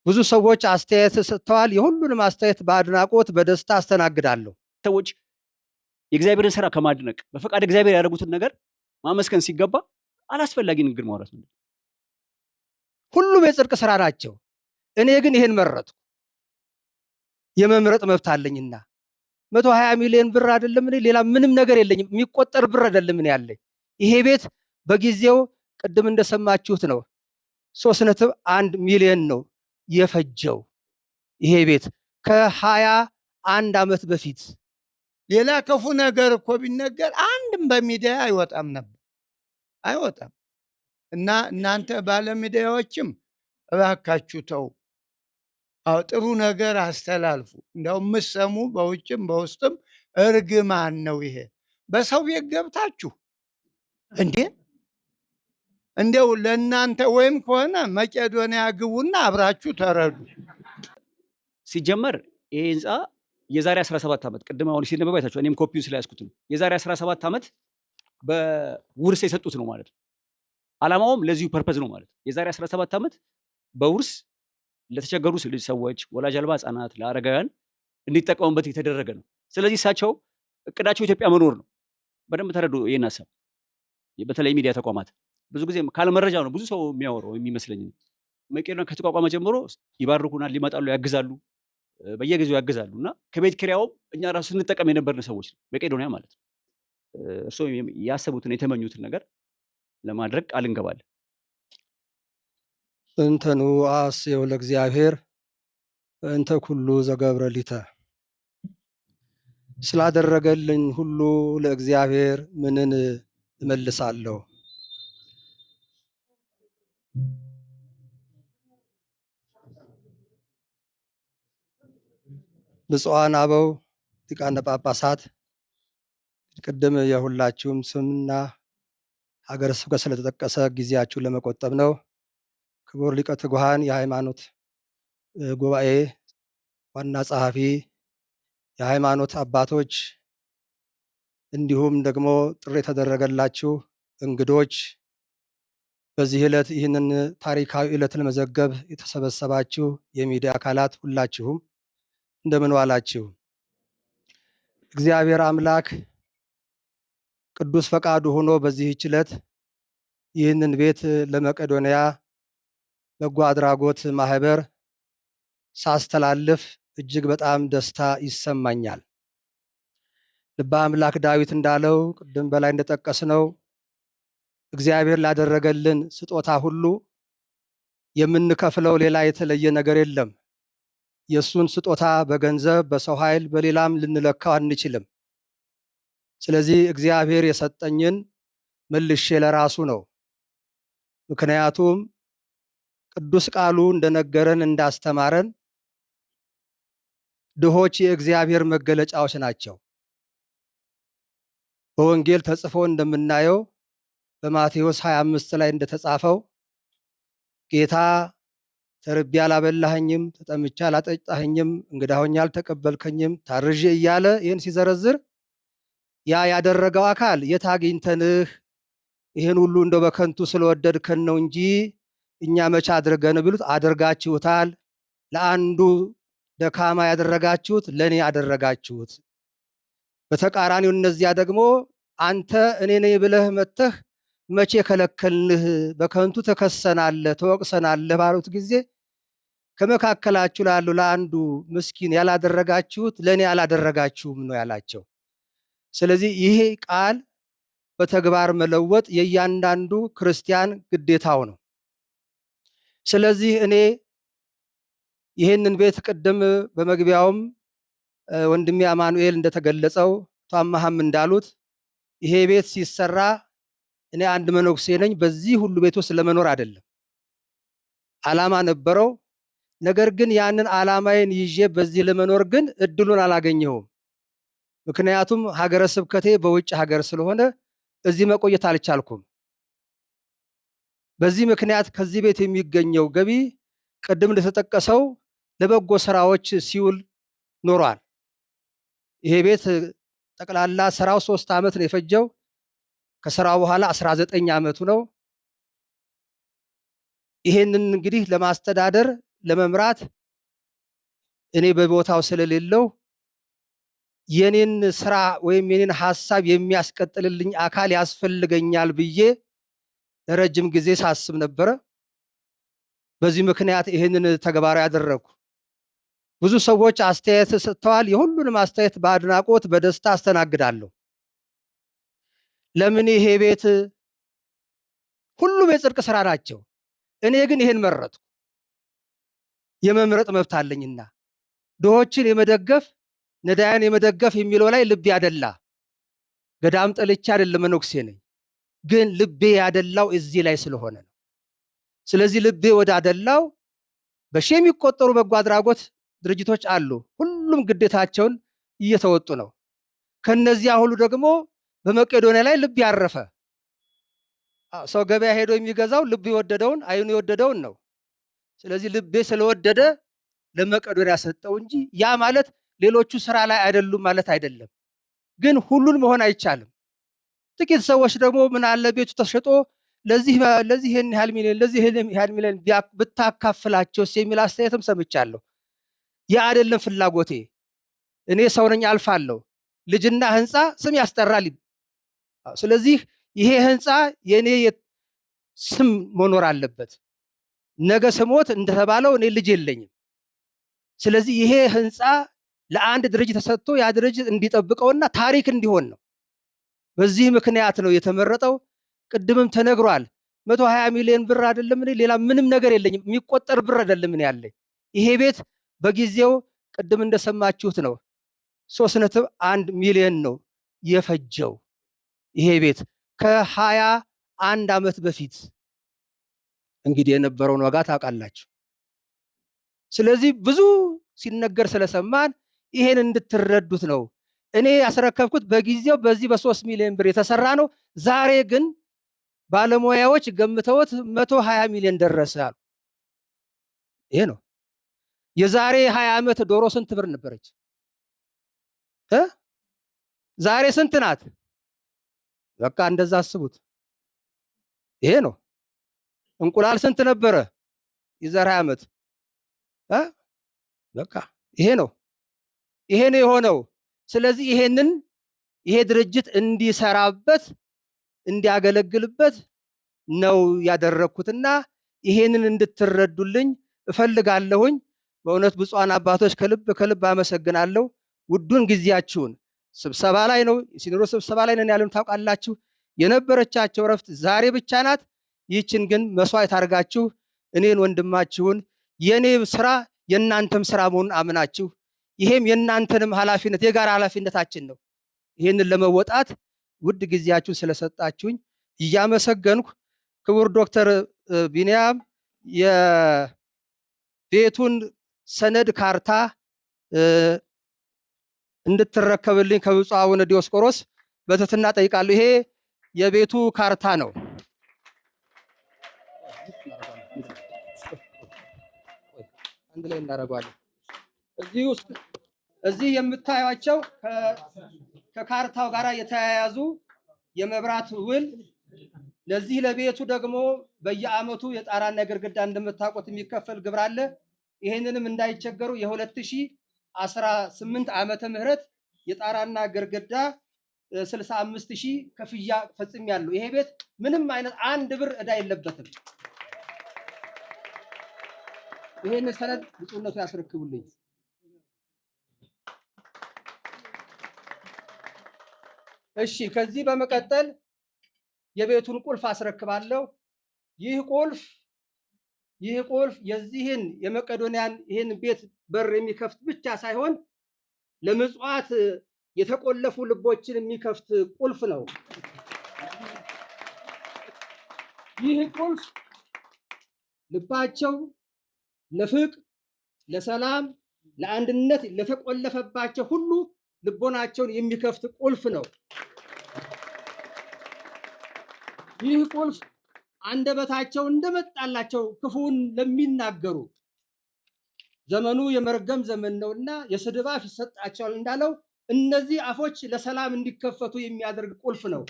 ብዙ ሰዎች አስተያየት ሰጥተዋል። የሁሉንም አስተያየት በአድናቆት በደስታ አስተናግዳለሁ። ሰዎች የእግዚአብሔርን ስራ ከማድነቅ በፈቃድ እግዚአብሔር ያደረጉትን ነገር ማመስገን ሲገባ አላስፈላጊ ንግግር ማውራት ነው። ሁሉም የጽድቅ ስራ ናቸው። እኔ ግን ይሄን መረጥኩ። የመምረጥ መብት አለኝና 120 ሚሊዮን ብር አይደለም እኔ ሌላ ምንም ነገር የለኝም። የሚቆጠር ብር አይደለም እኔ ያለኝ። ይሄ ቤት በጊዜው ቅድም እንደሰማችሁት ነው 3.1 ሚሊዮን ነው የፈጀው። ይሄ ቤት ከ21 ዓመት በፊት ሌላ ክፉ ነገር እኮ ቢነገር አንድም በሚዲያ አይወጣም ነበር፣ አይወጣም። እና እናንተ ባለሚዲያዎችም እባካችሁ ተው፣ ጥሩ ነገር አስተላልፉ። እንደው የምትሰሙ በውጭም በውስጥም እርግማን ነው ይሄ። በሰው ቤት ገብታችሁ እንዴ! እንደው ለእናንተ ወይም ከሆነ መቄዶንያ ግቡና አብራችሁ ተረዱ። ሲጀመር ይሄ ህንፃ የዛሬ 17 ዓመት ቅድም አሁን ሲነበብ አይታችሁ እኔም ኮፒውን ስለያዝኩት ነው። የዛሬ 17 ዓመት በውርስ የሰጡት ነው ማለት ነው። ዓላማውም ለዚሁ ፐርፐዝ ነው ማለት ነው። የዛሬ 17 ዓመት በውርስ ለተቸገሩ ሰዎች፣ ወላጅ አልባ ህጻናት፣ ለአረጋውያን እንዲጠቀሙበት የተደረገ ነው። ስለዚህ እሳቸው እቅዳቸው ኢትዮጵያ መኖር ነው። በደንብ ተረዱ ይሄን ሀሳብ። በተለይ ሚዲያ ተቋማት ብዙ ጊዜ ካለመረጃ ነው ብዙ ሰው የሚያወራው የሚመስለኝ። መቄዶንያ ከተቋቋመ ጀምሮ ይባርኩናል፣ ሊመጣሉ፣ ያግዛሉ፣ በየጊዜው ያግዛሉ እና ከቤት ኪራያው እኛ ራሱ ስንጠቀም የነበርን ሰዎች ነው መቄዶንያ ማለት ነው። እርስዎ ያሰቡትን የተመኙትን ነገር ለማድረግ ቃል እንገባለን። እንተኑ አስየው ለእግዚአብሔር እንተ ኩሉ ዘገብረ ሊተ። ስላደረገልኝ ሁሉ ለእግዚአብሔር ምንን እመልሳለሁ? ብፁዓን አበው ሊቃነ ጳጳሳት፣ ቅድም የሁላችሁም ስምና ሀገረ ስብከት ስለተጠቀሰ ጊዜያችሁን ለመቆጠብ ነው። ክቡር ሊቀ ትጉሃን የሃይማኖት ጉባኤ ዋና ጸሐፊ፣ የሃይማኖት አባቶች፣ እንዲሁም ደግሞ ጥሪ የተደረገላችሁ እንግዶች፣ በዚህ ዕለት ይህንን ታሪካዊ ዕለት ለመዘገብ የተሰበሰባችሁ የሚዲያ አካላት ሁላችሁም እንደምን ዋላችሁ? እግዚአብሔር አምላክ ቅዱስ ፈቃዱ ሆኖ በዚህች ዕለት ይህንን ቤት ለመቄዶንያ በጎ አድራጎት ማህበር ሳስተላልፍ እጅግ በጣም ደስታ ይሰማኛል። ልበ አምላክ ዳዊት እንዳለው ቅድም በላይ እንደጠቀስነው እግዚአብሔር ላደረገልን ስጦታ ሁሉ የምንከፍለው ሌላ የተለየ ነገር የለም። የእሱን ስጦታ በገንዘብ በሰው ኃይል በሌላም ልንለካው አንችልም። ስለዚህ እግዚአብሔር የሰጠኝን መልሼ ለራሱ ነው። ምክንያቱም ቅዱስ ቃሉ እንደነገረን እንዳስተማረን ድሆች የእግዚአብሔር መገለጫዎች ናቸው። በወንጌል ተጽፎ እንደምናየው በማቴዎስ 25 ላይ እንደተጻፈው ጌታ ተርቤ አላበላኸኝም፣ ተጠምቼ አላጠጣኸኝም፣ እንግዳ ሆኜ አልተቀበልከኝም፣ ታርዤ እያለ ይህን ሲዘረዝር ያ ያደረገው አካል የት አግኝተንህ ይህን ሁሉ እንደው በከንቱ ስለወደድከን ነው እንጂ እኛ መቼ አድርገን ብሉት፣ አድርጋችሁታል። ለአንዱ ደካማ ያደረጋችሁት ለእኔ አደረጋችሁት። በተቃራኒው እነዚያ ደግሞ አንተ እኔ ነኝ ብለህ መጥተህ መቼ ከለከልንህ፣ በከንቱ ተከሰናለህ፣ ተወቅሰናለህ ባሉት ጊዜ ከመካከላችሁ ላለው ለአንዱ ምስኪን ያላደረጋችሁት ለእኔ አላደረጋችሁም ነው ያላቸው። ስለዚህ ይሄ ቃል በተግባር መለወጥ የእያንዳንዱ ክርስቲያን ግዴታው ነው። ስለዚህ እኔ ይህንን ቤት ቅድም በመግቢያውም ወንድሜ አማኑኤል እንደተገለጸው ቷማህም እንዳሉት ይሄ ቤት ሲሰራ እኔ አንድ መነኩሴ ነኝ። በዚህ ሁሉ ቤት ውስጥ ለመኖር አይደለም፣ ዓላማ ነበረው። ነገር ግን ያንን ዓላማዬን ይዤ በዚህ ለመኖር ግን እድሉን አላገኘሁም። ምክንያቱም ሀገረ ስብከቴ በውጭ ሀገር ስለሆነ እዚህ መቆየት አልቻልኩም። በዚህ ምክንያት ከዚህ ቤት የሚገኘው ገቢ ቅድም እንደተጠቀሰው ለበጎ ስራዎች ሲውል ኖሯል። ይሄ ቤት ጠቅላላ ስራው 3 ዓመት ነው የፈጀው። ከስራው በኋላ 19 ዓመቱ ነው። ይሄንን እንግዲህ ለማስተዳደር ለመምራት እኔ በቦታው ስለሌለው የኔን ስራ ወይም የኔን ሐሳብ የሚያስቀጥልልኝ አካል ያስፈልገኛል ብዬ ለረጅም ጊዜ ሳስብ ነበረ። በዚህ ምክንያት ይህንን ተግባራዊ ያደረኩ። ብዙ ሰዎች አስተያየት ሰጥተዋል። የሁሉንም አስተያየት በአድናቆት በደስታ አስተናግዳለሁ። ለምን ይሄ ቤት ሁሉም የጽድቅ ስራ ናቸው። እኔ ግን ይሄን መረጥኩ። የመምረጥ መብት አለኝና ድሆችን የመደገፍ ነዳያን የመደገፍ የሚለው ላይ ልቤ ያደላ። ገዳም ጠልቼ አይደለም፣ መነኩሴ ነኝ። ግን ልቤ ያደላው እዚህ ላይ ስለሆነ ነው። ስለዚህ ልቤ ወደ አደላው በሺህ የሚቆጠሩ በጎ አድራጎት ድርጅቶች አሉ። ሁሉም ግዴታቸውን እየተወጡ ነው። ከነዚያ ሁሉ ደግሞ በመቄዶንያ ላይ ልብ ያረፈ ሰው ገበያ ሄዶ የሚገዛው ልብ የወደደውን አይኑ የወደደውን ነው። ስለዚህ ልቤ ስለወደደ ለመቄዶንያ ሰጠው እንጂ ያ ማለት ሌሎቹ ስራ ላይ አይደሉም ማለት አይደለም። ግን ሁሉን መሆን አይቻልም። ጥቂት ሰዎች ደግሞ ምን አለ ቤቱ ተሸጦ ለዚህ ይሄን ያህል ሚሊዮን ለዚህ ይሄን ያህል ሚሊዮን ብታካፍላቸውስ የሚል አስተያየትም ሰምቻለሁ። ያ አይደለም ፍላጎቴ። እኔ ሰው ነኝ፣ አልፋለሁ። ልጅና ህንፃ ስም ያስጠራል። ስለዚህ ይሄ ህንፃ የኔ ስም መኖር አለበት። ነገ ስሞት እንደተባለው እኔ ልጅ የለኝም። ስለዚህ ይሄ ህንፃ ለአንድ ድርጅት ተሰጥቶ ያ ድርጅት እንዲጠብቀውና ታሪክ እንዲሆን ነው። በዚህ ምክንያት ነው የተመረጠው። ቅድምም ተነግሯል። 120 ሚሊዮን ብር አይደለም፣ እኔ ሌላ ምንም ነገር የለኝም። የሚቆጠር ብር አይደለም እኔ ያለኝ። ይሄ ቤት በጊዜው ቅድም እንደሰማችሁት ነው 3.1 ሚሊዮን ነው የፈጀው። ይሄ ቤት ከ21 ዓመት በፊት እንግዲህ የነበረውን ዋጋ ታውቃላችሁ። ስለዚህ ብዙ ሲነገር ስለሰማን ይሄን እንድትረዱት ነው። እኔ ያስረከብኩት በጊዜው በዚህ በ3 ሚሊዮን ብር የተሰራ ነው። ዛሬ ግን ባለሙያዎች ገምተውት 120 ሚሊዮን ደረሰ አሉ። ይሄ ነው። የዛሬ 20 ዓመት ዶሮ ስንት ብር ነበረች? ዛሬ ስንት ናት? በቃ እንደዛ አስቡት። ይሄ ነው። እንቁላል ስንት ነበረ የዛሬ 20 ዓመት? በቃ ይሄ ነው። ይሄ ነው የሆነው። ስለዚህ ይሄ ድርጅት እንዲሰራበት እንዲያገለግልበት ነው ያደረኩትና ይሄንን እንድትረዱልኝ እፈልጋለሁኝ። በእውነት ብፁዓን አባቶች ከልብ አመሰግናለሁ። ውዱን ጊዜያችሁን ስብሰባ ላይ ነው፣ የሲኖዶስ ስብሰባ ላይ ነን ያሉን ታውቃላችሁ። የነበረቻቸው ረፍት ዛሬ ብቻ ናት። ይህችን ግን መስዋዕት አድርጋችሁ እኔን ወንድማችሁን የኔ ስራ የእናንተም ስራ መሆኑን አምናችሁ ይሄም የእናንተንም ኃላፊነት የጋራ ኃላፊነታችን ነው። ይሄንን ለመወጣት ውድ ጊዜያችሁን ስለሰጣችሁኝ እያመሰገንኩ ክቡር ዶክተር ቢንያም የቤቱን ሰነድ ካርታ እንድትረከብልኝ ከብፁዕ አቡነ ዲዮስቆሮስ በትህትና ጠይቃለሁ። ይሄ የቤቱ ካርታ ነው። አንድ ላይ እናደርገዋለን። እዚህ የምታዩቸው ከካርታው ጋር የተያያዙ የመብራት ውል፣ ለዚህ ለቤቱ ደግሞ በየዓመቱ የጣራና የግድግዳ እንደምታውቁት የሚከፈል ግብር አለ። ይሄንንም እንዳይቸገሩ የ2018 ዓመተ ምህረት የጣራና ግድግዳ 65,000 ክፍያ ፈጽሜያለሁ። ይሄ ቤት ምንም አይነት አንድ ብር ዕዳ የለበትም። ይሄን ሰነድ ብፁዕነቱ ያስረክቡልኝ። እሺ፣ ከዚህ በመቀጠል የቤቱን ቁልፍ አስረክባለሁ። ይህ ቁልፍ የዚህን የመቄዶንያን ይህን ቤት በር የሚከፍት ብቻ ሳይሆን ለምጽዋት የተቆለፉ ልቦችን የሚከፍት ቁልፍ ነው። ይህ ቁልፍ ልባቸው ለፍቅር፣ ለሰላም፣ ለአንድነት ለተቆለፈባቸው ሁሉ ልቦናቸውን የሚከፍት ቁልፍ ነው። ይህ ቁልፍ አንደበታቸው እንደመጣላቸው ክፉን ለሚናገሩ ዘመኑ የመርገም ዘመን ነውና የስድብ አፍ ይሰጣቸዋል እንዳለው እነዚህ አፎች ለሰላም እንዲከፈቱ የሚያደርግ ቁልፍ ነው።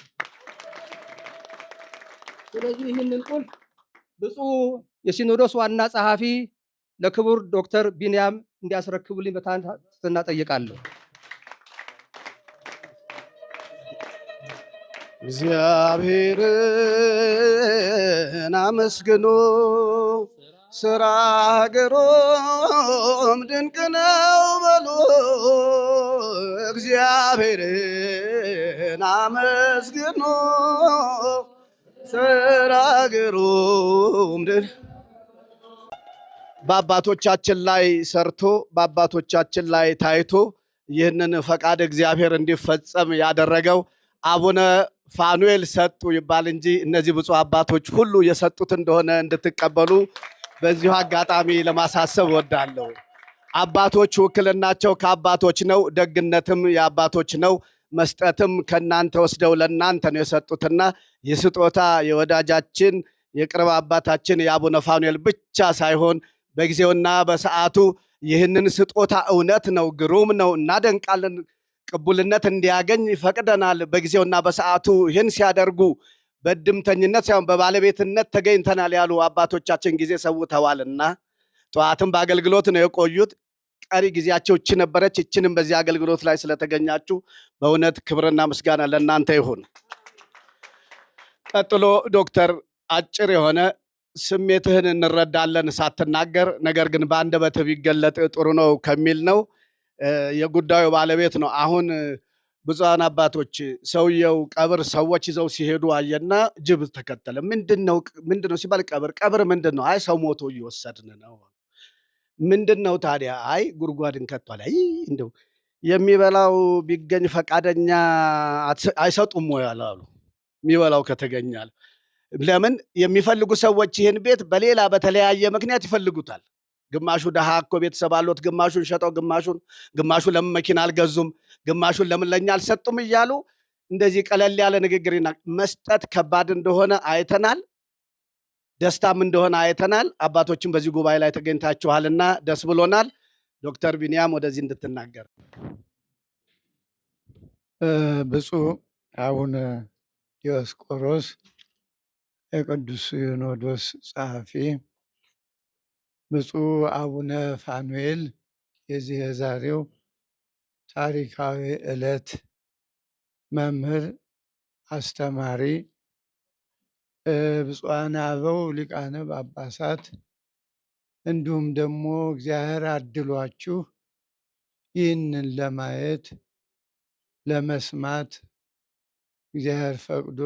ስለዚህ ይህንን ቁልፍ ብፁዕ የሲኖዶስ ዋና ጸሐፊ ለክቡር ዶክተር ቢንያም እንዲያስረክቡልኝ በትህትና እጠይቃለሁ። እግዚአብሔርን አመስግኑ፣ ስራ ግሩም ድንቅ ነው በሉ። እግዚአብሔርን አመስግኑ፣ ስራ ግሩም ድንቅ በአባቶቻችን ላይ ሰርቶ በአባቶቻችን ላይ ታይቶ ይህንን ፈቃድ እግዚአብሔር እንዲፈጸም ያደረገው አቡነ ፋኑኤል ሰጡ ይባል እንጂ እነዚህ ብፁዕ አባቶች ሁሉ የሰጡት እንደሆነ እንድትቀበሉ በዚሁ አጋጣሚ ለማሳሰብ እወዳለሁ። አባቶች ውክልናቸው ከአባቶች ነው። ደግነትም የአባቶች ነው። መስጠትም ከእናንተ ወስደው ለእናንተ ነው የሰጡትና የስጦታ የወዳጃችን የቅርብ አባታችን የአቡነ ፋኑኤል ብቻ ሳይሆን በጊዜውና በሰዓቱ ይህንን ስጦታ እውነት ነው፣ ግሩም ነው፣ እናደንቃለን፣ ቅቡልነት እንዲያገኝ ፈቅደናል። በጊዜውና በሰዓቱ ይህን ሲያደርጉ በድምተኝነት ሳይሆን በባለቤትነት ተገኝተናል ያሉ አባቶቻችን ጊዜ ሰውተዋልና ጠዋትም በአገልግሎት ነው የቆዩት። ቀሪ ጊዜያቸው እቺ ነበረች። እችንም በዚህ አገልግሎት ላይ ስለተገኛችሁ በእውነት ክብርና ምስጋና ለእናንተ ይሁን። ቀጥሎ ዶክተር አጭር የሆነ ስሜትህን እንረዳለን ሳትናገር፣ ነገር ግን በአንደበትህ ቢገለጥ ጥሩ ነው ከሚል ነው። የጉዳዩ ባለቤት ነው። አሁን ብፁዓን አባቶች ሰውየው ቀብር ሰዎች ይዘው ሲሄዱ አየና ጅብ ተከተለ። ምንድነው ሲባል ቀብር ምንድን ነው? አይ ሰው ሞቶ እየወሰድን ነው። ምንድን ነው ታዲያ? አይ ጉድጓድን ከቷል። አይ እንደው የሚበላው ቢገኝ ፈቃደኛ አይሰጡም ወይ አሉ። የሚበላው ከተገኛል። ለምን የሚፈልጉ ሰዎች ይህን ቤት በሌላ በተለያየ ምክንያት ይፈልጉታል። ግማሹ ደሃ እኮ ቤተሰብ አሉት፣ ግማሹን ሸጠው፣ ግማሹ ለምን መኪና አልገዙም፣ ግማሹን ለምን ለኛ አልሰጡም እያሉ እንደዚህ ቀለል ያለ ንግግር መስጠት ከባድ እንደሆነ አይተናል። ደስታም እንደሆነ አይተናል። አባቶችም በዚህ ጉባኤ ላይ ተገኝታችኋልና ደስ ብሎናል። ዶክተር ቢንያም ወደዚህ እንድትናገር። ብፁዕ አቡነ ዲዮስቆሮስ የቅዱስ ሲኖዶስ ጸሐፊ፣ ብፁዕ አቡነ ፋኑኤል የዚህ የዛሬው ታሪካዊ ዕለት መምህር፣ አስተማሪ፣ ብፁዓን አበው ሊቃነ ጳጳሳት፣ እንዲሁም ደግሞ እግዚአብሔር አድሏችሁ ይህንን ለማየት ለመስማት እግዚአብሔር ፈቅዶ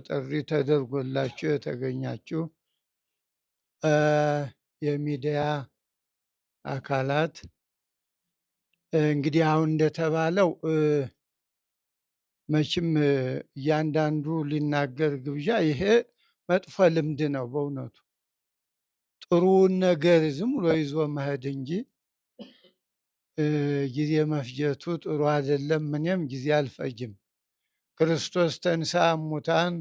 ጥሪ ተደርጎላችሁ የተገኛችሁ የሚዲያ አካላት፣ እንግዲህ አሁን እንደተባለው መቼም እያንዳንዱ ሊናገር ግብዣ ይሄ መጥፎ ልምድ ነው። በእውነቱ ጥሩውን ነገር ዝም ብሎ ይዞ መሄድ እንጂ ጊዜ መፍጀቱ ጥሩ አይደለም። እኔም ጊዜ አልፈጅም። ክርስቶስ ተንሥአ እሙታን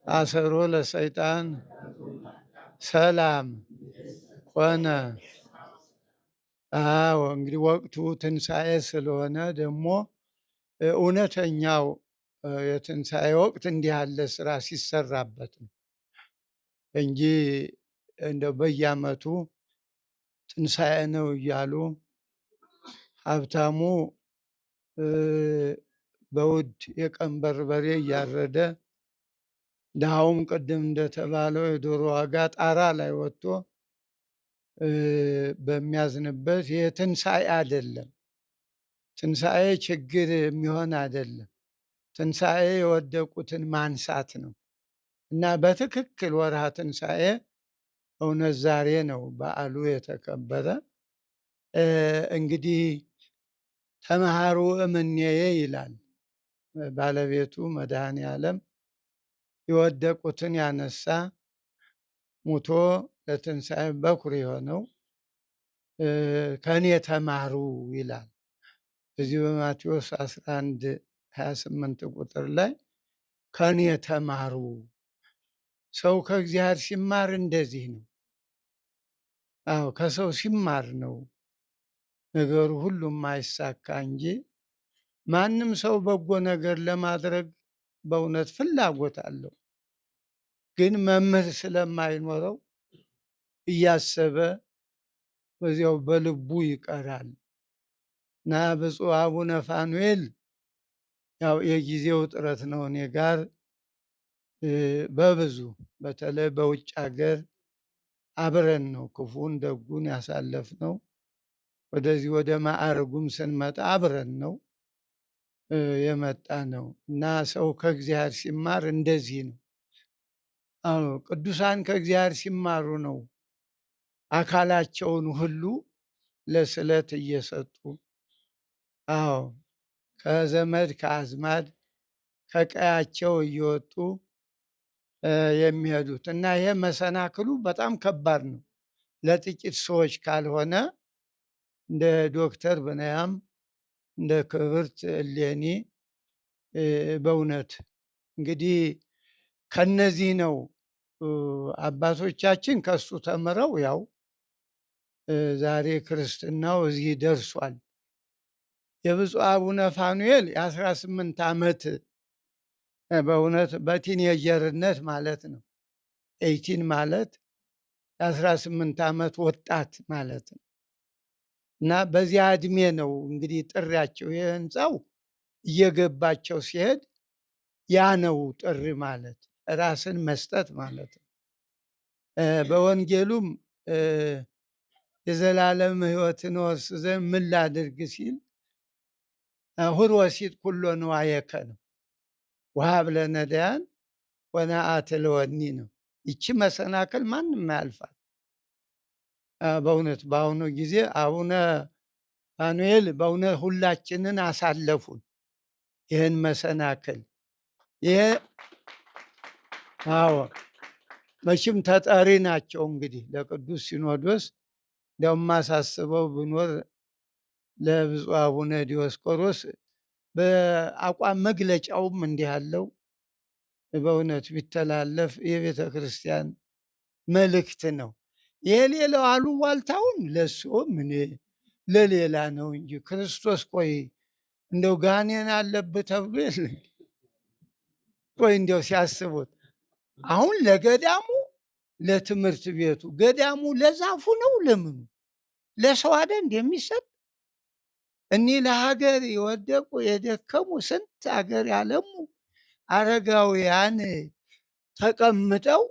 አሰሮ ለሰይጣን ሰላም ሆነ። አዎ እንግዲህ ወቅቱ ትንሣኤ ስለሆነ ደግሞ እውነተኛው የትንሣኤ ወቅት እንዲህ ያለ ስራ ሲሰራበት ነው እንጂ እንደው በየዓመቱ ትንሣኤ ነው እያሉ ሀብታሙ በውድ የቀን በርበሬ እያረደ ድሃውም ቅድም እንደተባለው የዶሮ ዋጋ ጣራ ላይ ወጥቶ በሚያዝንበት ይህ ትንሣኤ አይደለም። ትንሣኤ ችግር የሚሆን አይደለም። ትንሣኤ የወደቁትን ማንሳት ነው እና በትክክል ወርሃ ትንሣኤ እውነት ዛሬ ነው በዓሉ የተከበረ። እንግዲህ ተመሃሩ እምኔየ ይላል ባለቤቱ መድኃኔ ዓለም። የወደቁትን ያነሳ ሙቶ ለትንሣኤ በኩር የሆነው ከእኔ ተማሩ ይላል። እዚህ በማቴዎስ 11:28 ቁጥር ላይ ከእኔ ተማሩ። ሰው ከእግዚአብሔር ሲማር እንደዚህ ነው። አዎ ከሰው ሲማር ነው ነገሩ ሁሉም አይሳካ እንጂ ማንም ሰው በጎ ነገር ለማድረግ በእውነት ፍላጎት አለው። ግን መምህር ስለማይኖረው እያሰበ በዚያው በልቡ ይቀራል እና ብፁዕ አቡነ ፋኑኤል ያው የጊዜው ጥረት ነው። እኔ ጋር በብዙ በተለይ በውጭ ሀገር አብረን ነው ክፉን ደጉን ያሳለፍነው። ወደዚህ ወደ ማዕረጉም ስንመጣ አብረን ነው የመጣ ነው እና ሰው ከእግዚአብሔር ሲማር እንደዚህ ነው። አዎ ቅዱሳን ከእግዚአብሔር ሲማሩ ነው አካላቸውን ሁሉ ለስዕለት እየሰጡ አዎ ከዘመድ ከአዝማድ ከቀያቸው እየወጡ የሚሄዱት እና ይሄ መሰናክሉ በጣም ከባድ ነው ለጥቂት ሰዎች ካልሆነ እንደ ዶክተር ብንያም እንደ ክብርት እሌኒ በእውነት እንግዲህ ከነዚህ ነው አባቶቻችን ከሱ ተምረው ያው ዛሬ ክርስትናው እዚህ ደርሷል። የብፁዕ አቡነ ፋኑኤል የ18 ዓመት በእውነት በቲኔጀርነት ማለት ነው። 18 ማለት የ18 ዓመት ወጣት ማለት ነው እና በዚያ እድሜ ነው እንግዲህ ጥሪያቸው። ይህ ህንፃው እየገባቸው ሲሄድ ያ ነው ጥሪ ማለት ራስን መስጠት ማለት ነው። በወንጌሉም የዘላለም ሕይወትን ወርስ ዘንድ ምን ላድርግ ሲል ሁር ወሲጥ ኩሎ ንዋየከ ነው ወሀብ ለነዳያን ወነአት ለወኒ ነው። ይቺ መሰናክል ማንም ያልፋል። በእውነት በአሁኑ ጊዜ አቡነ ፋኑኤል በእውነት ሁላችንን አሳለፉን ይህን መሰናክል። ይሄ አዎ መቼም ተጠሪ ናቸው እንግዲህ ለቅዱስ ሲኖዶስ። እንዲያውም ማሳስበው ብኖር ለብፁዕ አቡነ ዲዮስቆሮስ በአቋም መግለጫውም እንዲህ ያለው በእውነት ቢተላለፍ የቤተ ክርስቲያን መልእክት ነው። የሌላው አሉባልታውን ለእሱ ምን ለሌላ ነው እንጂ ክርስቶስ ቆይ እንደው ጋኔን አለብህ ተብሎ የለ ቆይ እንዲያው ሲያስቡት አሁን ለገዳሙ ለትምህርት ቤቱ ገዳሙ ለዛፉ ነው ለምኑ ለሰው አይደል እንደሚሰጥ እኒህ ለሀገር የወደቁ የደከሙ ስንት ሀገር ያለሙ አረጋውያን ተቀምጠው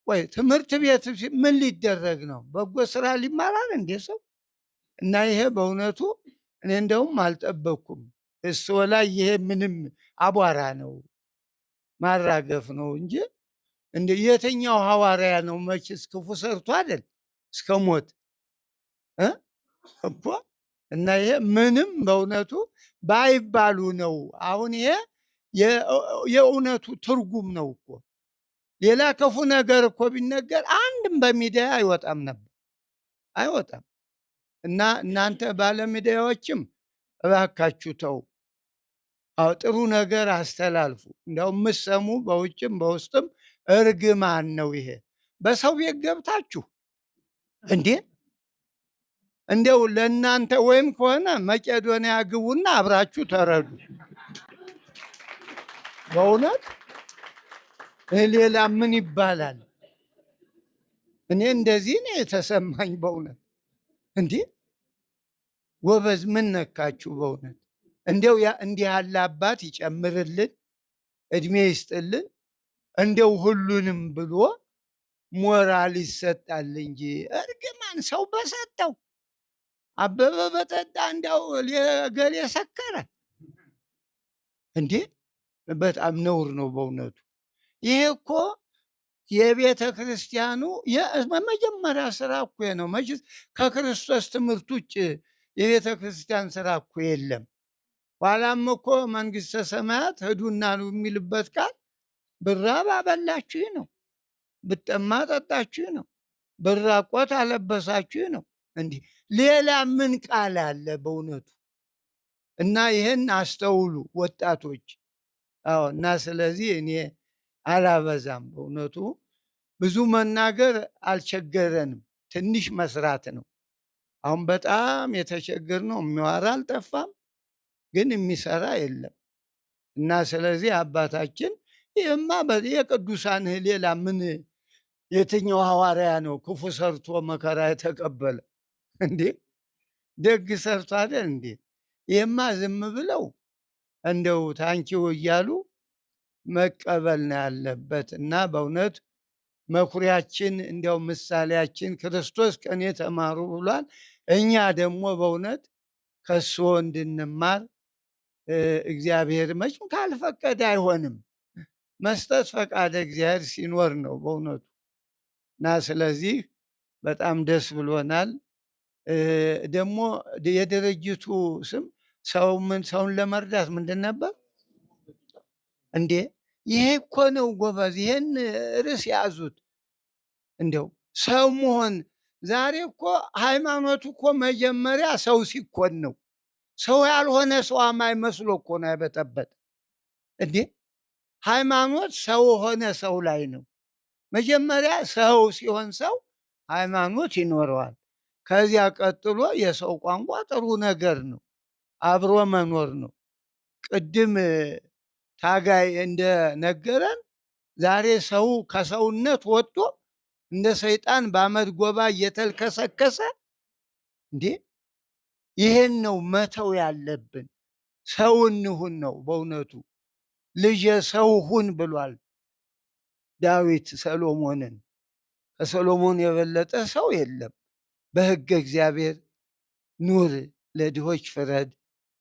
ወይ ትምህርት ቤት ምን ሊደረግ ነው? በጎ ስራ ሊማራል እንዴ ሰው? እና ይሄ በእውነቱ እኔ እንደውም አልጠበቅኩም። እሱ ላይ ይሄ ምንም አቧራ ነው ማራገፍ ነው እንጂ እንደ የትኛው ሐዋርያ ነው መችስ ክፉ ሰርቶ አይደል እስከ ሞት እኮ። እና ይሄ ምንም በእውነቱ ባይባሉ ነው። አሁን ይሄ የእውነቱ ትርጉም ነው እኮ። ሌላ ክፉ ነገር እኮ ቢነገር አንድም በሚዲያ አይወጣም ነበር፣ አይወጣም። እና እናንተ ባለሚዲያዎችም እባካችሁ ተው፣ ጥሩ ነገር አስተላልፉ። እንዲያውም የምትሰሙ በውጭም በውስጥም እርግማን ነው ይሄ። በሰው ቤት ገብታችሁ እንዴ እንደው ለእናንተ ወይም ከሆነ መቄዶንያ ግቡና አብራችሁ ተረዱ። በእውነት ሌላ ምን ይባላል? እኔ እንደዚህ ነው የተሰማኝ በእውነት። እንዴ ጎበዝ ምን ነካችሁ? በእውነት እንደው እንዲህ ያለ አባት ይጨምርልን፣ እድሜ ይስጥልን። እንደው ሁሉንም ብሎ ሞራል ይሰጣል እንጂ እርግማን ሰው በሰጠው አበበ በጠጣ እንዲያው ገሌ ሰከረ እንዴ! በጣም ነውር ነው በእውነቱ። ይሄ እኮ የቤተ ክርስቲያኑ የመጀመሪያ ስራ እኮ ነው። መቼስ ከክርስቶስ ትምህርት ውጭ የቤተ ክርስቲያን ስራ እኮ የለም። ኋላም እኮ መንግስተ ሰማያት ሂዱና ነው የሚልበት ቃል ብራብ አበላችሁ ነው፣ ብጠማ ጠጣችሁ ነው፣ ብራቆት አለበሳችሁ ነው። እንዲህ ሌላ ምን ቃል አለ በእውነቱ? እና ይህን አስተውሉ ወጣቶች። አዎ እና ስለዚህ እኔ አላበዛም በእውነቱ። ብዙ መናገር አልቸገረንም፣ ትንሽ መስራት ነው። አሁን በጣም የተቸገርነው የሚዋራ አልጠፋም፣ ግን የሚሰራ የለም። እና ስለዚህ አባታችን ይህማ የቅዱሳን ሌላ ምን የትኛው ሐዋርያ ነው ክፉ ሰርቶ መከራ የተቀበለ እንዴ? ደግ ሰርቶ አይደል እንዴ? ይህማ ዝም ብለው እንደው ታንኪው እያሉ መቀበል ነው ያለበት። እና በእውነት መኩሪያችን እንዲያው ምሳሌያችን ክርስቶስ ከኔ ተማሩ ብሏል። እኛ ደግሞ በእውነት ከሱ እንድንማር እግዚአብሔር መቼም ካልፈቀደ አይሆንም። መስጠት ፈቃደ እግዚአብሔር ሲኖር ነው በእውነቱ። እና ስለዚህ በጣም ደስ ብሎናል። ደግሞ የድርጅቱ ስም ሰውን ለመርዳት ምንድን ነበር እንዴ? ይሄ እኮ ነው ጎበዝ። ይሄን ርዕስ ያዙት። እንደው ሰው መሆን ዛሬ እኮ ሃይማኖቱ እኮ መጀመሪያ ሰው ሲኮን ነው። ሰው ያልሆነ ሰው አማኝ መስሎ እኮ ነው ያበጠበጥ እንዴ። ሃይማኖት ሰው ሆነ ሰው ላይ ነው። መጀመሪያ ሰው ሲሆን ሰው ሃይማኖት ይኖረዋል። ከዚያ ቀጥሎ የሰው ቋንቋ ጥሩ ነገር ነው፣ አብሮ መኖር ነው። ቅድም ታጋይ እንደነገረን ዛሬ ሰው ከሰውነት ወጥቶ እንደ ሰይጣን በአመድ ጎባ እየተልከሰከሰ እንዴ! ይሄን ነው መተው ያለብን። ሰው እንሁን ነው በእውነቱ። ልጄ ሰው ሁን ብሏል ዳዊት ሰሎሞንን። ከሰሎሞን የበለጠ ሰው የለም። በሕገ እግዚአብሔር ኑር፣ ለድሆች ፍረድ፣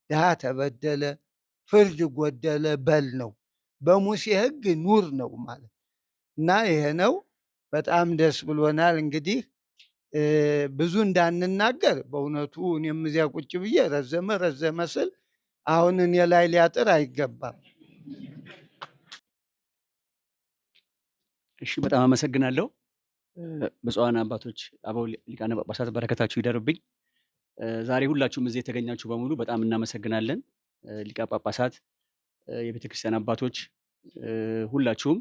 ድሃ ተበደለ፣ ፍርድ ጎደለ በል ነው። በሙሴ ሕግ ኑር ነው ማለት እና ይሄ ነው። በጣም ደስ ብሎናል። እንግዲህ ብዙ እንዳንናገር በእውነቱ እኔም እዚያ ቁጭ ብዬ ረዘመ ስል አሁን እኔ ላይ ሊያጥር አይገባም። እሺ፣ በጣም አመሰግናለሁ። ብፁዓን አባቶች፣ አበው ሊቃነ ጳጳሳት በረከታችሁ ይደርብኝ። ዛሬ ሁላችሁም እዚህ የተገኛችሁ በሙሉ በጣም እናመሰግናለን። ሊቀ ጳጳሳት፣ የቤተክርስቲያን አባቶች፣ ሁላችሁም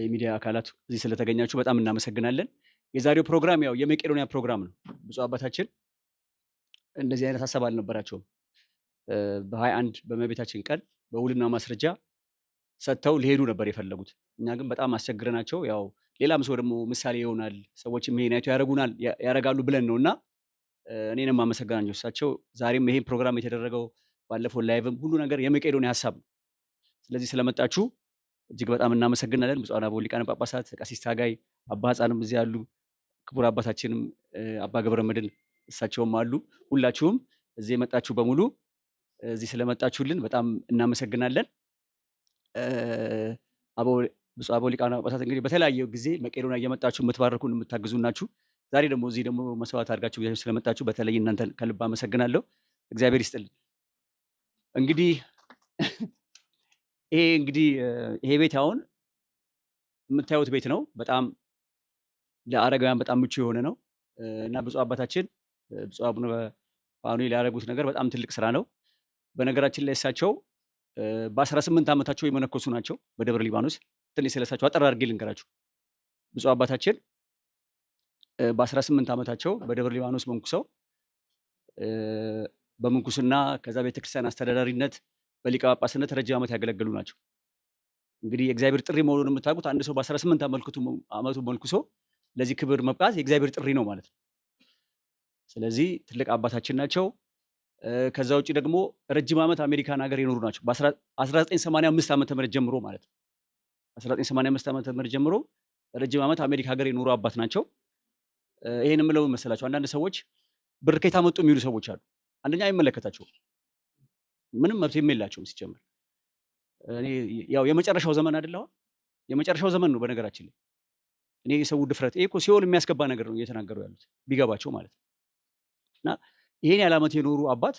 የሚዲያ አካላት እዚህ ስለተገኛችሁ በጣም እናመሰግናለን። የዛሬው ፕሮግራም ያው የመቄዶንያ ፕሮግራም ነው። ብፁዕ አባታችን እንደዚህ አይነት ሀሳብ አልነበራቸውም። በ21 በእመቤታችን ቀን በውልና ማስረጃ ሰጥተው ሊሄዱ ነበር የፈለጉት። እኛ ግን በጣም አስቸግረናቸው ያው ሌላም ሰው ደግሞ ምሳሌ ይሆናል ሰዎችም ይሄን አይተው ያደርጋሉ ብለን ነውና እኔንም አመሰግናለሁ እሳቸው። ዛሬም ይሄን ፕሮግራም የተደረገው ባለፈው ላይቭም ሁሉ ነገር የመቄዶንያ ሀሳብ ነው። ስለዚህ ስለመጣችሁ እጅግ በጣም እናመሰግናለን። ብፁዓን አበው ሊቃነ ጳጳሳት፣ ቀሲስ ታጋይ፣ አባ ሕፃንም እዚህ አሉ፣ ክቡር አባታችንም አባ ገብረ መድኅን እሳቸውም አሉ። ሁላችሁም እዚህ የመጣችሁ በሙሉ እዚህ ስለመጣችሁልን በጣም እናመሰግናለን። ብፁዕ አበው ሊቃነ ጳጳሳት እንግዲህ በተለያየ ጊዜ መቄዶንያ እየመጣችሁ የምትባርኩን የምታግዙ ናችሁ። ዛሬ ደግሞ እዚህ ደግሞ መስዋዕት አድርጋችሁ ስለመጣችሁ በተለይ እናንተን ከልብ አመሰግናለሁ። እግዚአብሔር ይስጥልን። እንግዲህ ይሄ ቤት አሁን የምታዩት ቤት ነው። በጣም ለአረጋውያን በጣም ምቹ የሆነ ነው እና ብፁዕ አባታችን ብፁዕ አቡነ ፋኑኤል ያደረጉት ነገር በጣም ትልቅ ስራ ነው። በነገራችን ላይ እሳቸው በ18 ዓመታቸው የመነኮሱ ናቸው በደብረ ሊባኖስ። ትንሽ ስለሳቸው አጠር አድርጌ ልንገራችሁ። ብፁዕ አባታችን በ18 ዓመታቸው በደብረ ሊባኖስ መንኩሰው በምንኩስና ከዛ ቤተክርስቲያን አስተዳዳሪነት በሊቀ ጳጳስነት ረጅም ዓመት ያገለገሉ ናቸው። እንግዲህ የእግዚአብሔር ጥሪ መሆኑን የምታውቁት አንድ ሰው በ18 ዓመቱ መልኩሶ ለዚህ ክብር መብቃት የእግዚአብሔር ጥሪ ነው ማለት ነው። ስለዚህ ትልቅ አባታችን ናቸው። ከዛ ውጭ ደግሞ ረጅም ዓመት አሜሪካን ሀገር የኖሩ ናቸው። በ1985 ዓመተ ምህረት ጀምሮ ማለት ነው። 1985 ዓመተ ምህረት ጀምሮ ረጅም ዓመት አሜሪካ ሀገር የኖሩ አባት ናቸው። ይሄን የምለው መሰላቸው አንዳንድ ሰዎች ብር ከየት አመጡ የሚሉ ሰዎች አሉ። አንደኛ አይመለከታቸውም፣ ምንም መብት የላቸውም ሲጀምር። ያው የመጨረሻው ዘመን አይደለ? የመጨረሻው ዘመን ነው በነገራችን ላይ። እኔ የሰው ድፍረት ይሄ እኮ ሲኦል የሚያስገባ ነገር ነው እየተናገሩ ያሉት ቢገባቸው ማለት ነው። እና ይሄን ያህል ዓመት የኖሩ አባት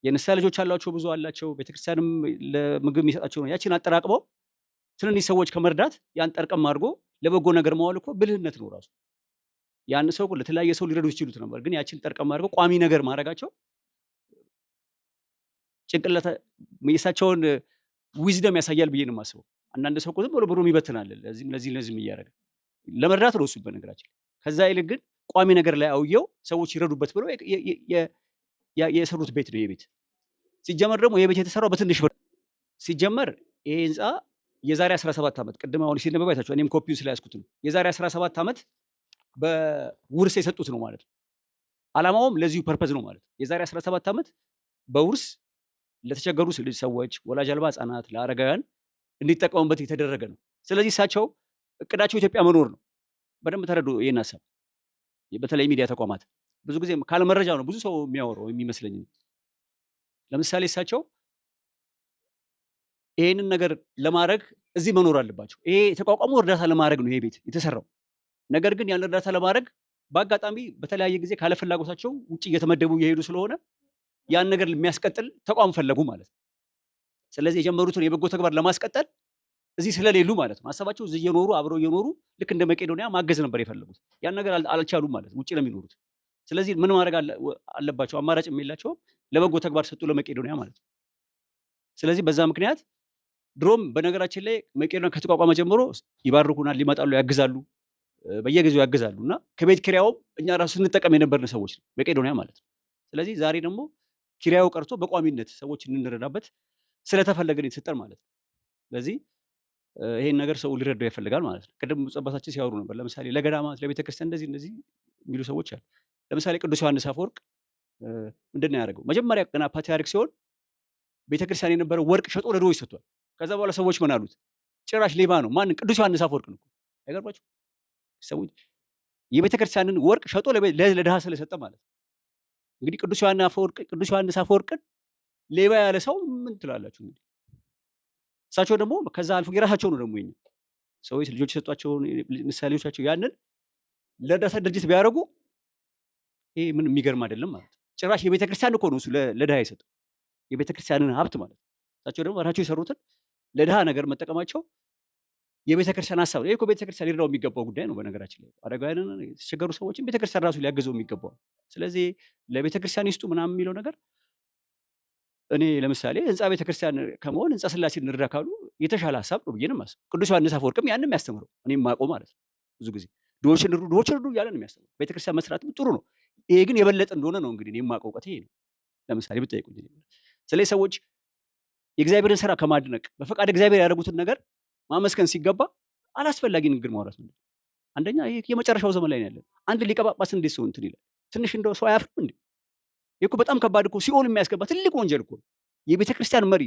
የንስሐ ልጆች አሏቸው፣ ብዙ አላቸው። ቤተክርስቲያንም ለምግብ የሚሰጣቸው ነው። ያችን አጠራቅመው ትንንሽ ሰዎች ከመርዳት ያን ጠርቀም አድርጎ ለበጎ ነገር ማዋል እኮ ብልህነት ነው ራሱ። ያን ሰው ለተለያየ ሰው ሊረዱ ይችሉት ነበር፣ ግን ያችን ጠርቀም አድርገው ቋሚ ነገር ማድረጋቸው ጭንቅላት የእሳቸውን ዊዝደም ያሳያል ብዬ ነው የማስበው። አንዳንድ ሰው እኮ ዝም ብሎ ብሩን ይበትናል፣ ለዚህም እያደረገ ለመርዳት ነው እሱ በነገራችን። ከዛ ይልቅ ግን ቋሚ ነገር ላይ አውየው ሰዎች ይረዱበት ብለው የሰሩት ቤት ነው። የቤት ሲጀመር ደግሞ የቤት የተሰራው በትንሽ ብር ሲጀመር ይሄ ህንፃ የዛሬ 17 ዓመት ቅድም አሁን ሲነበብ አይታችሁ እኔም ኮፒውን ስለያዝኩት ነው። የዛሬ 17 ዓመት በውርስ የሰጡት ነው ማለት ነው። ዓላማውም ለዚሁ ፐርፐዝ ነው ማለት ነው። የዛሬ 17 ዓመት በውርስ ለተቸገሩ ሰዎች፣ ወላጅ አልባ ህጻናት፣ ለአረጋውያን እንዲጠቀሙበት የተደረገ ነው። ስለዚህ እሳቸው እቅዳቸው ኢትዮጵያ መኖር ነው። በደንብ ተረዱ ይሄን ሀሳብ። በተለይ ሚዲያ ተቋማት ብዙ ጊዜ ካለ መረጃ ነው ብዙ ሰው የሚያወራው የሚመስለኝ። ለምሳሌ እሳቸው ይሄንን ነገር ለማድረግ እዚህ መኖር አለባቸው። ይሄ የተቋቋመው እርዳታ ለማድረግ ነው ይሄ ቤት የተሰራው። ነገር ግን ያን እርዳታ ለማድረግ በአጋጣሚ በተለያየ ጊዜ ካለ ፍላጎታቸው ውጭ እየተመደቡ እየሄዱ ስለሆነ ያን ነገር የሚያስቀጥል ተቋም ፈለጉ ማለት ነው። ስለዚህ የጀመሩትን የበጎ ተግባር ለማስቀጠል እዚህ ስለሌሉ ማለት ነው ሀሳባቸው እዚህ እየኖሩ አብረው እየኖሩ ልክ እንደ መቄዶንያ ማገዝ ነበር የፈለጉት። ያን ነገር አልቻሉም ማለት ነው ውጭ ለሚኖሩት። ስለዚህ ምን ማድረግ አለባቸው? አማራጭ የላቸውም። ለበጎ ተግባር ሰጡ ለመቄዶንያ ማለት ነው። ስለዚህ በዛ ምክንያት ድሮም በነገራችን ላይ መቄዶንያ ከተቋቋመ ጀምሮ ይባርኩናል፣ ይመጣሉ፣ ያግዛሉ፣ በየጊዜው ያግዛሉ እና ከቤት ኪራዩም እኛ ራሱ ስንጠቀም የነበርን ሰዎች ነው መቄዶንያ ማለት ነው። ስለዚህ ዛሬ ደግሞ ኪራዩ ቀርቶ በቋሚነት ሰዎች እንረዳበት ስለተፈለገን የተሰጠን ማለት ነው። ስለዚህ ይሄን ነገር ሰው ሊረዳው ይፈልጋል ማለት ነው። ቅድም ብፁዕ አባታችን ሲያወሩ ነበር። ለምሳሌ ለገዳማት ለቤተክርስቲያን እንደዚህ የሚሉ ሰዎች አሉ። ለምሳሌ ቅዱስ ዮሐንስ አፈወርቅ ምንድን ነው ያደረገው? መጀመሪያ ገና ፓትርያርክ ሲሆን ቤተክርስቲያን የነበረው ወርቅ ሸጦ ለድሆች ሰጥቷል። ከዛ በኋላ ሰዎች ምን አሉት? ጭራሽ ሌባ ነው። ማንን? ቅዱስ ዮሐንስ አፈወርቅ ነው። አይገርማችሁ? ሰዎች የቤተክርስቲያንን ወርቅ ሸጦ ለድሃ ስለሰጠ ማለት ነው። እንግዲህ ቅዱስ ዮሐንስ አፈወርቅን ሌባ ያለ ሰው ምን ትላላችሁ? እንግዲህ እሳቸው ደግሞ ከዛ አልፎ የራሳቸው ነው ደግሞ የኛ ሰዎች ልጆች የሰጧቸውን ምሳሌዎቻቸው ያንን ለእርዳታ ድርጅት ቢያደርጉ ይሄ ምን የሚገርም አይደለም ማለት ነው። ጭራሽ የቤተክርስቲያን እኮ ነው እሱ ለድሃ የሰጠው የቤተክርስቲያንን ሀብት ማለት ነው። እሳቸው ደግሞ ራሳቸው የሰሩትን ለድሃ ነገር መጠቀማቸው የቤተክርስቲያን ሀሳብ ነው። ይሄ እኮ ቤተክርስቲያን ሊረዳው የሚገባው ጉዳይ ነው። በነገራችን ላይ አረጋውያንን የተቸገሩ ሰዎችን ቤተክርስቲያን ራሱ ሊያግዘው የሚገባው። ስለዚህ ለቤተክርስቲያን ይስጡ ምናምን የሚለው ነገር እኔ ለምሳሌ ህንፃ ቤተክርስቲያን ከመሆን ህንፃ ስላሴ እንርዳ ካሉ የተሻለ ሀሳብ ነው ብዬ ነው የማስበው። ቅዱስ ዮሐንስ አፈወርቅም ያንን የሚያስተምረው እኔ የማውቀው ማለት ነው። ብዙ ጊዜ ድሆችን እርዱ እያለ ነው የሚያስተምረው። ቤተክርስቲያን መስራትም ጥሩ ነው። ይሄ ግን የበለጠ እንደሆነ ነው እንግዲህ እኔ የማውቀው እውቀት ይሄ ነው። ለምሳሌ ብትጠይቁኝ። ስለዚህ ሰዎች የእግዚአብሔርን ስራ ከማድነቅ በፈቃድ እግዚአብሔር ያደረጉትን ነገር ማመስገን ሲገባ አላስፈላጊ ንግግር ማውራት ነው። አንደኛ ይሄ የመጨረሻው ዘመን ላይ ነው ያለን። አንድ ሊቀ ጳጳስ እንዴት ሰው እንትን ይላል? ትንሽ እንደው ሰው አያፍርም እንዴ? ይሄ እኮ በጣም ከባድ እኮ ሲኦል የሚያስገባ ትልቅ ወንጀል እኮ ነው። የቤተክርስቲያን መሪ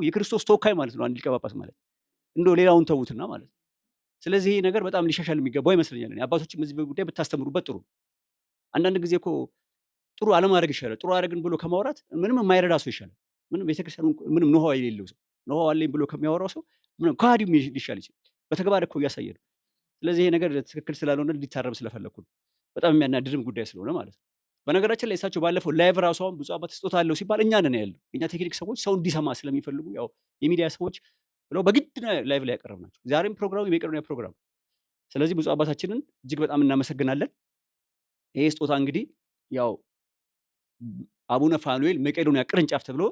የክርስቶስ ተወካይ ማለት ነው አንድ ሊቀ ጳጳስ ማለት። እንደው ሌላውን ተዉትና ማለት ነው። ስለዚህ ይሄ ነገር በጣም ሊሻሻል የሚገባው ይመስለኛል። አባቶችም እዚህ ጉዳይ ብታስተምሩበት ጥሩ። አንዳንድ ጊዜ እኮ ጥሩ አለማድረግ ይሻላል። ጥሩ አደረግን ብሎ ከማውራት ምንም የማይረዳ ሰው ይሻላል። ምንም ቤተክርስቲያን ምንም ኖሃ የሌለው ሰው ኖሃ አለኝ ብሎ ከሚያወራው ሰው ምንም ከሃዲው ሊሻል ይችላል። በተግባር እኮ እያሳየ ነው። ስለዚህ ይሄ ነገር ትክክል ስላልሆነ እንዲታረም ስለፈለኩ ነው። በጣም የሚያናድድም ጉዳይ ስለሆነ ማለት ነው። በነገራችን ላይ እሳቸው ባለፈው ላይቭ ራሱ አሁን ብፁዕ አባት ስጦታ አለው ሲባል እኛ ነን ያለው። እኛ ቴክኒክ ሰዎች ሰው እንዲሰማ ስለሚፈልጉ ያው የሚዲያ ሰዎች ብለው በግድ ላይቭ ላይ ያቀረብናቸው። ዛሬም ፕሮግራሙ የመቄዶንያ ፕሮግራም። ስለዚህ ብፁዕ አባታችንን እጅግ በጣም እናመሰግናለን። ይሄ ስጦታ እንግዲህ ያው አቡነ ፋኑኤል መቄዶንያ ቅርንጫፍ ተብሎ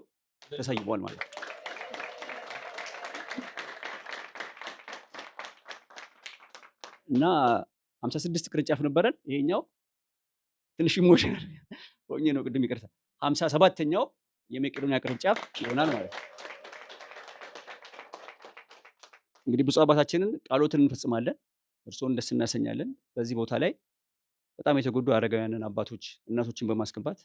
ተሰይሟል ማለት ነው። እና 56 ቅርንጫፍ ነበረን። ይሄኛው ትንሽ ኢሞሽናል ሆኜ ነው ቅድም ይቅርታ 57ኛው የመቄዶንያ ቅርንጫፍ ይሆናል ማለት ነው። እንግዲህ ብፁዕ አባታችንን ቃሎትን እንፈጽማለን፣ እርስዎን ደስ እናሰኛለን። በዚህ ቦታ ላይ በጣም የተጎዱ አረጋውያንን አባቶች፣ እናቶችን በማስገባት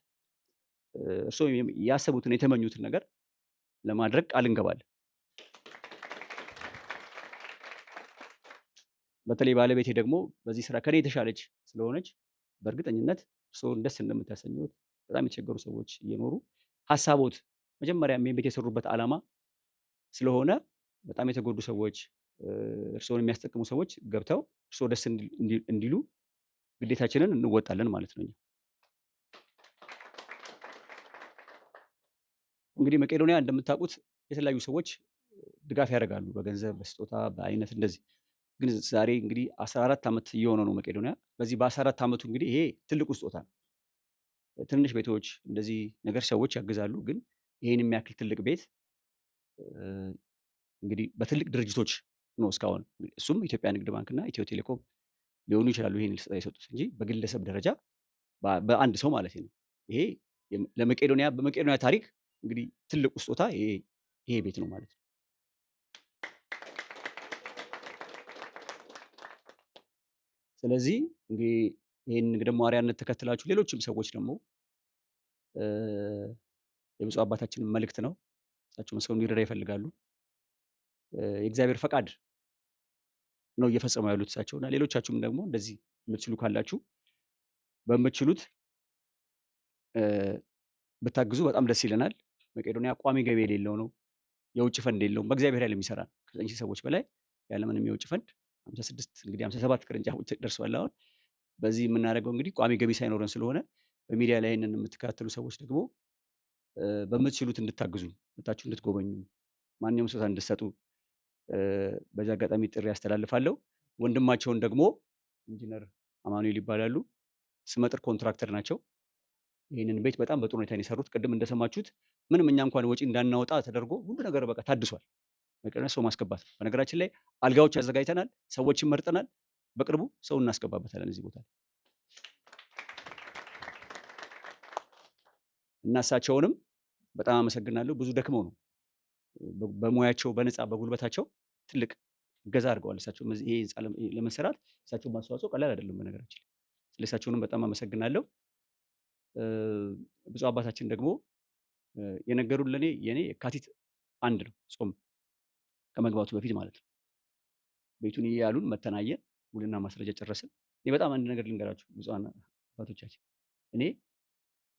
እርስዎ ያሰቡትን የተመኙትን ነገር ለማድረግ ቃል እንገባለን። በተለይ ባለቤቴ ደግሞ በዚህ ስራ ከኔ የተሻለች ስለሆነች በእርግጠኝነት እርስዎን ደስ እንደምታሰኙት በጣም የተቸገሩ ሰዎች እየኖሩ ሀሳቦት መጀመሪያ ቤት የሰሩበት ዓላማ ስለሆነ በጣም የተጎዱ ሰዎች እርስዎን የሚያስጠቅሙ ሰዎች ገብተው እርስዎ ደስ እንዲሉ ግዴታችንን እንወጣለን ማለት ነው። እንግዲህ መቄዶንያ እንደምታውቁት የተለያዩ ሰዎች ድጋፍ ያደርጋሉ፣ በገንዘብ፣ በስጦታ፣ በአይነት እንደዚህ። ግን ዛሬ እንግዲህ 14 ዓመት እየሆነ ነው መቄዶንያ። በዚህ በ14 ዓመቱ እንግዲህ ይሄ ትልቁ ስጦታ ነው። ትንሽ ቤቶች እንደዚህ ነገር ሰዎች ያግዛሉ። ግን ይሄን የሚያክል ትልቅ ቤት እንግዲህ በትልቅ ድርጅቶች ነው እስካሁን። እሱም ኢትዮጵያ ንግድ ባንክና ኢትዮ ቴሌኮም ሊሆኑ ይችላሉ ይሄን የሰጡት እንጂ በግለሰብ ደረጃ በአንድ ሰው ማለት ነው። ይሄ ለመቄዶንያ በመቄዶንያ ታሪክ እንግዲህ ትልቁ ስጦታ ይሄ ቤት ነው ማለት ነው። ስለዚህ እንግዲህ ይህን ደግሞ አርአያነት ተከትላችሁ ሌሎችም ሰዎች ደግሞ የብፁዕ አባታችንን መልእክት ነው እሳቸው መስከረም እንዲረዳ ይፈልጋሉ። የእግዚአብሔር ፈቃድ ነው እየፈጸሙ ያሉት እሳቸው እና ሌሎቻችሁም ደግሞ እንደዚህ የምትችሉ ካላችሁ በምትችሉት ብታግዙ በጣም ደስ ይለናል። መቄዶንያ ቋሚ ገቢ የሌለው ነው፣ የውጭ ፈንድ የለውም፣ በእግዚአብሔር ኃይል የሚሰራ ነው። ከ9 ሺህ ሰዎች በላይ ያለምንም የውጭ ፈንድ 56 እንግዲህ 57 ቅርንጫፎች ደርሰዋል። አሁን በዚህ የምናደርገው እንግዲህ ቋሚ ገቢ ሳይኖረን ስለሆነ በሚዲያ ላይ ይህንን የምትከታተሉ ሰዎች ደግሞ በምትችሉት እንድታግዙ፣ መታችሁ እንድትጎበኙ፣ ማንኛውም ስጦታ እንድትሰጡ በዚህ አጋጣሚ ጥሪ ያስተላልፋለሁ። ወንድማቸውን ደግሞ ኢንጂነር አማኑኤል ይባላሉ። ስመጥር ኮንትራክተር ናቸው። ይህንን ቤት በጣም በጥሩ ሁኔታ የሰሩት ቅድም እንደሰማችሁት ምንም እኛ እንኳን ወጪ እንዳናወጣ ተደርጎ ሁሉ ነገር በቃ ታድሷል። መቄዶንያ ሰው ማስገባት ነው። በነገራችን ላይ አልጋዎች አዘጋጅተናል፣ ሰዎችን መርጠናል። በቅርቡ ሰው እናስገባበታለን እዚህ ቦታ እና እሳቸውንም በጣም አመሰግናለሁ። ብዙ ደክመው ነው በሙያቸው በነፃ በጉልበታቸው ትልቅ እገዛ አድርገዋል። እሳቸው ይሄ ህንፃ ለመሰራት እሳቸው ማስተዋጽኦ ቀላል አይደለም በነገራችን ላይ። ስለሳቸውንም በጣም አመሰግናለሁ። ብፁዕ አባታችን ደግሞ የነገሩን ለኔ የኔ የካቲት 1 ነው ጾም ከመግባቱ በፊት ማለት ነው። ቤቱን ያሉን መተናየን ውልና ማስረጃ ጨረስን። እኔ በጣም አንድ ነገር ልንገራችሁ ብፁዓን አባቶቻችን፣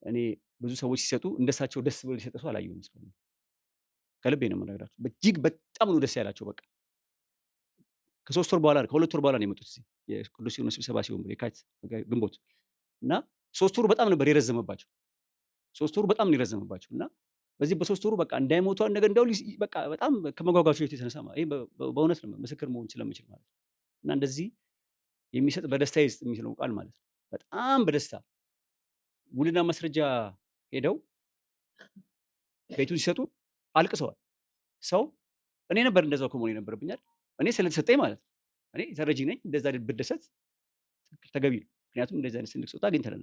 እኔ ብዙ ሰዎች ሲሰጡ እንደሳቸው ደስ ብሎ ሊሰጥ ሰው አላየሁም እስካሁን። ከልቤ ነው የምነግራችሁ። እጅግ በጣም ነው ደስ ያላቸው። በቃ ከ3 ወር በኋላ ከ2 ወር በኋላ ነው የመጡት እዚህ የቅዱስ ሲኖዶስ ስብሰባ ሲሆን የካቲት ግንቦት እና 3 ወሩ በጣም ነበር የረዘመባቸው። 3 ወሩ በጣም ነው የረዘመባቸው እና በዚህ በ3 ወሩ በቃ እንዳይሞቱ ነገር እንደው በቃ በጣም ከመጓጓቸው የተነሳ ይሄ በእውነት ነው ምስክር መሆን ስለምችል ማለት ነው። እና እንደዚህ የሚሰጥ በደስታ ይስጥ የሚለው ቃል ማለት ነው። በጣም በደስታ ውልና ማስረጃ ሄደው ቤቱን ሲሰጡ አልቅሰዋል። ሰው እኔ ነበር እንደዛው ከመሆን የነበረብኛል እኔ ስለተሰጠኝ ማለት ነው። እኔ ተረጂ ነኝ፣ እንደዛ ብደሰት ተገቢ ነው። ምክንያቱም እንደዚህ አይነት ትልቅ ስጦታ አግኝተናል።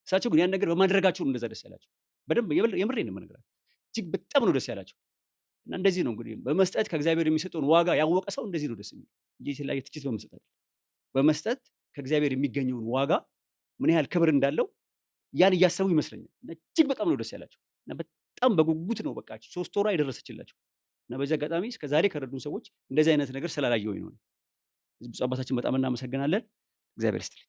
እሳቸው ግን ያን ነገር በማድረጋቸው እንደዛ ደስ ያላቸው። በደንብ የምሬን ነው የምነግራቸው። እጅግ በጣም ነው ደስ ያላቸው እና እንደዚህ ነው እንግዲህ በመስጠት ከእግዚአብሔር የሚሰጠውን ዋጋ ያወቀ ሰው እንደዚህ ነው ደስ የሚል እንጂ የተለያየ ትችት በመስጠት በመስጠት ከእግዚአብሔር የሚገኘውን ዋጋ ምን ያህል ክብር እንዳለው ያን እያሰቡ ይመስለኛል። እና እጅግ በጣም ነው ደስ ያላቸው እና በጣም በጉጉት ነው በቃ 3 ወሯ የደረሰችላቸው እና በዚህ አጋጣሚ እስከዛሬ ከረዱን ሰዎች እንደዚህ አይነት ነገር ስላላየሁኝ ነው። ብፁዕ አባታችን በጣም እናመሰግናለን። እግዚአብሔር ይስጥልኝ።